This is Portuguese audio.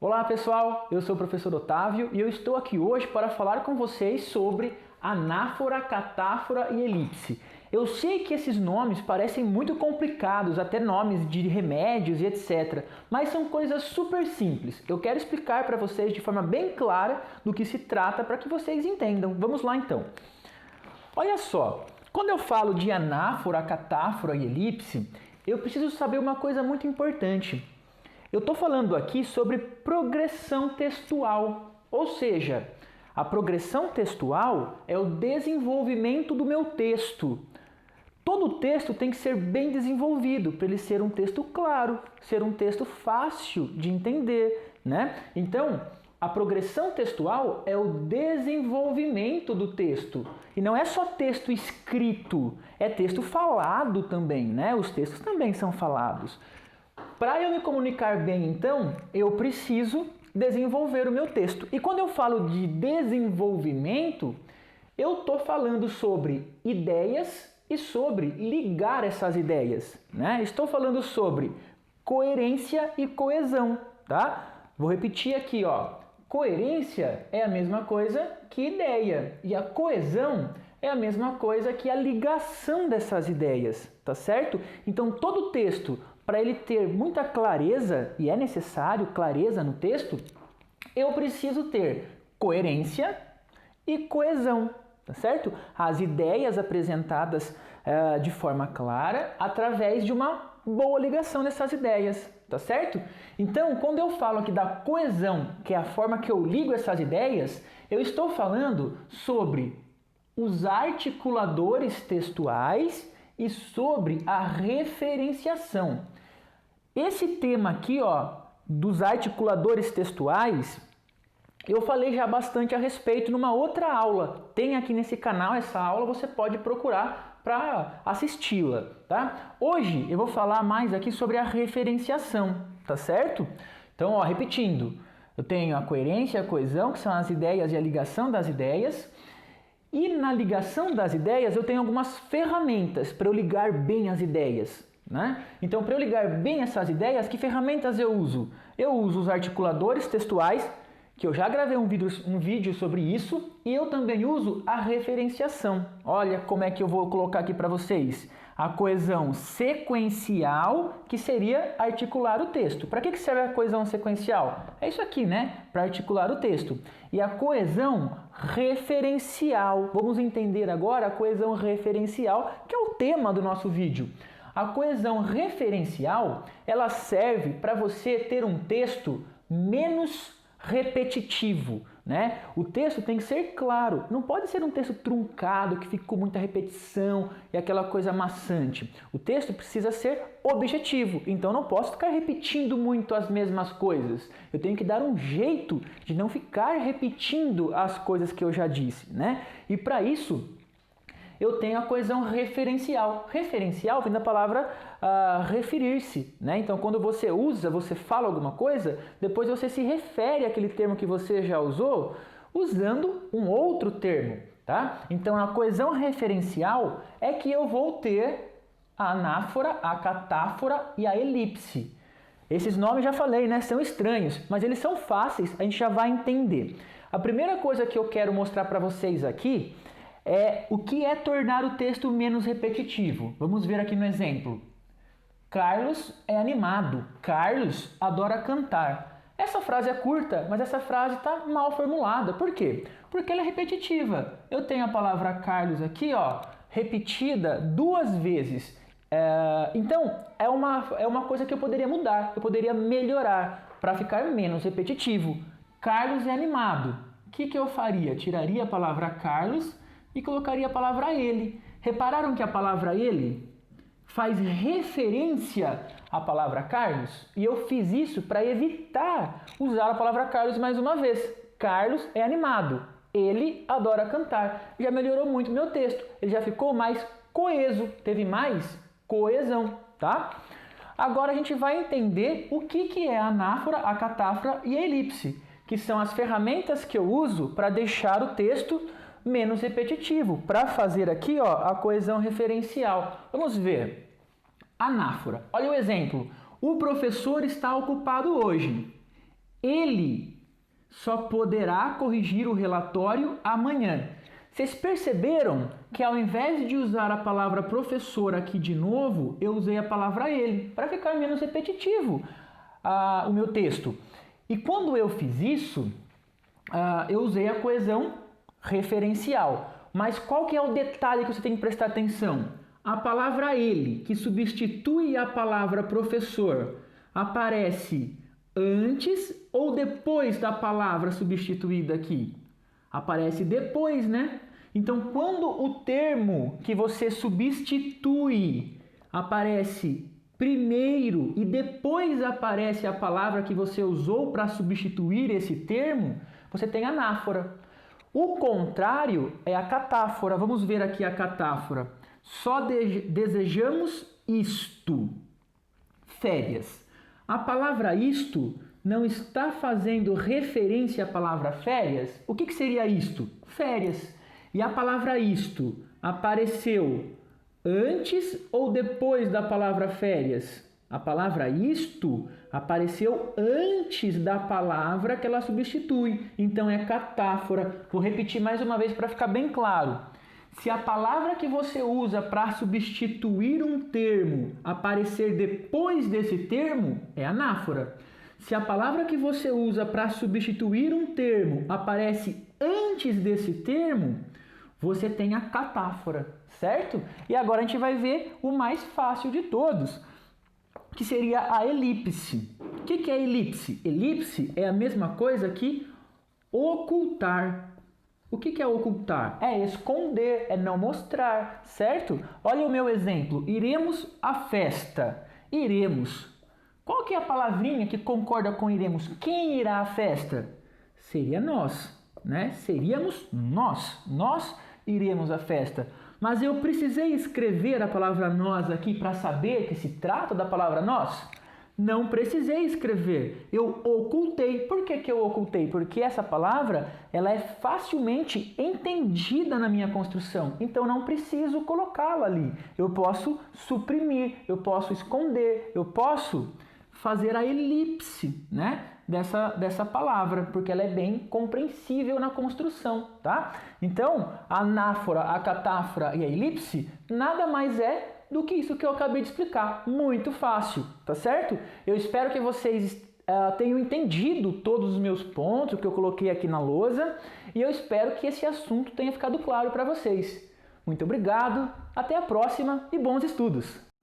Olá pessoal, eu sou o professor Otávio e eu estou aqui hoje para falar com vocês sobre anáfora, catáfora e elipse. Eu sei que esses nomes parecem muito complicados, até nomes de remédios e etc. Mas são coisas super simples. Eu quero explicar para vocês de forma bem clara do que se trata para que vocês entendam. Vamos lá então. Olha só, quando eu falo de anáfora, catáfora e elipse, eu preciso saber uma coisa muito importante. Eu estou falando aqui sobre progressão textual, ou seja, a progressão textual é o desenvolvimento do meu texto. Todo texto tem que ser bem desenvolvido para ele ser um texto claro, ser um texto fácil de entender, né? Então, a progressão textual é o desenvolvimento do texto. E não é só texto escrito, é texto falado também, né? Os textos também são falados. Para eu me comunicar bem, então, eu preciso desenvolver o meu texto. E quando eu falo de desenvolvimento, eu estou falando sobre ideias e sobre ligar essas ideias, né? Estou falando sobre coerência e coesão, tá? Vou repetir aqui, ó. Coerência é a mesma coisa que ideia e a coesão é a mesma coisa que a ligação dessas ideias, tá certo? Então todo texto, para ele ter muita clareza, e é necessário clareza no texto, eu preciso ter coerência e coesão, tá certo? As ideias apresentadas de forma clara através de uma boa ligação dessas ideias, tá certo? Então, quando eu falo aqui da coesão, que é a forma que eu ligo essas ideias, eu estou falando sobre os articuladores textuais e sobre a referenciação. Esse tema aqui, ó, dos articuladores textuais, eu falei já bastante a respeito numa outra aula. Tem aqui nesse canal essa aula, você pode procurar para assisti-la, tá? Hoje eu vou falar mais aqui sobre a referenciação, tá certo? Então, ó, repetindo, eu tenho a coerência e a coesão, que são as ideias e a ligação das ideias. E na ligação das ideias eu tenho algumas ferramentas para eu ligar bem as ideias, né? Então, para eu ligar bem essas ideias, que ferramentas eu uso? Eu uso os articuladores textuais, que eu já gravei um vídeo sobre isso, e eu também uso a referenciação. Olha como é que eu vou colocar aqui para vocês. A coesão sequencial, que seria articular o texto. Para que serve a coesão sequencial? É isso aqui, né? Para articular o texto. E a coesão referencial. Vamos entender agora a coesão referencial, que é o tema do nosso vídeo. A coesão referencial, ela serve para você ter um texto menos repetitivo, né? O texto tem que ser claro, não pode ser um texto truncado, que fica com muita repetição e aquela coisa maçante. O texto precisa ser objetivo, então não posso ficar repetindo muito as mesmas coisas. Eu tenho que dar um jeito de não ficar repetindo as coisas que eu já disse, né? E para isso, eu tenho a coesão referencial. Referencial vem da palavra referir-se, né? Então, quando você usa, você fala alguma coisa, depois você se refere àquele termo que você já usou, usando um outro termo, tá? Então, a coesão referencial é que eu vou ter a anáfora, a catáfora e a elipse. Esses nomes, já falei, né? São estranhos, mas eles são fáceis, a gente já vai entender. A primeira coisa que eu quero mostrar para vocês aqui é o que é tornar o texto menos repetitivo. Vamos ver aqui no exemplo. Carlos é animado. Carlos adora cantar. Essa frase é curta, mas essa frase está mal formulada. Por quê? Porque ela é repetitiva. Eu tenho a palavra Carlos aqui, ó, repetida 2 vezes. Então, é uma coisa que eu poderia mudar, eu poderia melhorar para ficar menos repetitivo. Carlos é animado. O que eu faria? Tiraria a palavra Carlos e colocaria a palavra ele. Repararam que a palavra ele faz referência à palavra Carlos? E eu fiz isso para evitar usar a palavra Carlos mais uma vez. Carlos é animado. Ele adora cantar. Já melhorou muito meu texto. Ele já ficou mais coeso. Teve mais coesão, tá? Agora a gente vai entender o que é a anáfora, a catáfora e a elipse, que são as ferramentas que eu uso para deixar o texto menos repetitivo, para fazer aqui, ó, a coesão referencial. Vamos ver. Anáfora. Olha o exemplo. O professor está ocupado hoje. Ele só poderá corrigir o relatório amanhã. Vocês perceberam que ao invés de usar a palavra professor aqui de novo, eu usei a palavra ele, para ficar menos repetitivo o meu texto. E quando eu fiz isso, eu usei a coesão referencial. Mas qual que é o detalhe que você tem que prestar atenção? A palavra ele, que substitui a palavra professor, aparece antes ou depois da palavra substituída aqui? Aparece depois, né? Então, quando o termo que você substitui aparece primeiro e depois aparece a palavra que você usou para substituir esse termo, você tem anáfora. O contrário é a catáfora. Vamos ver aqui a catáfora. Só desejamos isto. Férias. A palavra isto não está fazendo referência à palavra férias? O que seria isto? Férias. E a palavra isto apareceu antes ou depois da palavra férias? A palavra isto apareceu antes da palavra que ela substitui. Então é catáfora. Vou repetir mais uma vez para ficar bem claro. Se a palavra que você usa para substituir um termo aparecer depois desse termo, é anáfora. Se a palavra que você usa para substituir um termo aparece antes desse termo, você tem a catáfora, certo? E agora a gente vai ver o mais fácil de todos, que seria a elipse. O que é elipse? Elipse é a mesma coisa que ocultar. O que é ocultar? É esconder, é não mostrar, certo? Olha o meu exemplo. Iremos à festa. Iremos. Qual que é a palavrinha que concorda com iremos? Quem irá à festa? Seria nós, né? Seríamos nós. Nós iremos à festa. Mas eu precisei escrever a palavra nós aqui para saber que se trata da palavra nós? Não precisei escrever, eu ocultei. Por que eu ocultei? Porque essa palavra ela é facilmente entendida na minha construção, então não preciso colocá-la ali. Eu posso suprimir, eu posso esconder, eu posso fazer a elipse, né, dessa palavra, porque ela é bem compreensível na construção, tá? Então, a anáfora, a catáfora e a elipse nada mais é do que isso que eu acabei de explicar. Muito fácil, tá certo? Eu espero que vocês tenham entendido todos os meus pontos que eu coloquei aqui na lousa e eu espero que esse assunto tenha ficado claro para vocês. Muito obrigado, até a próxima e bons estudos!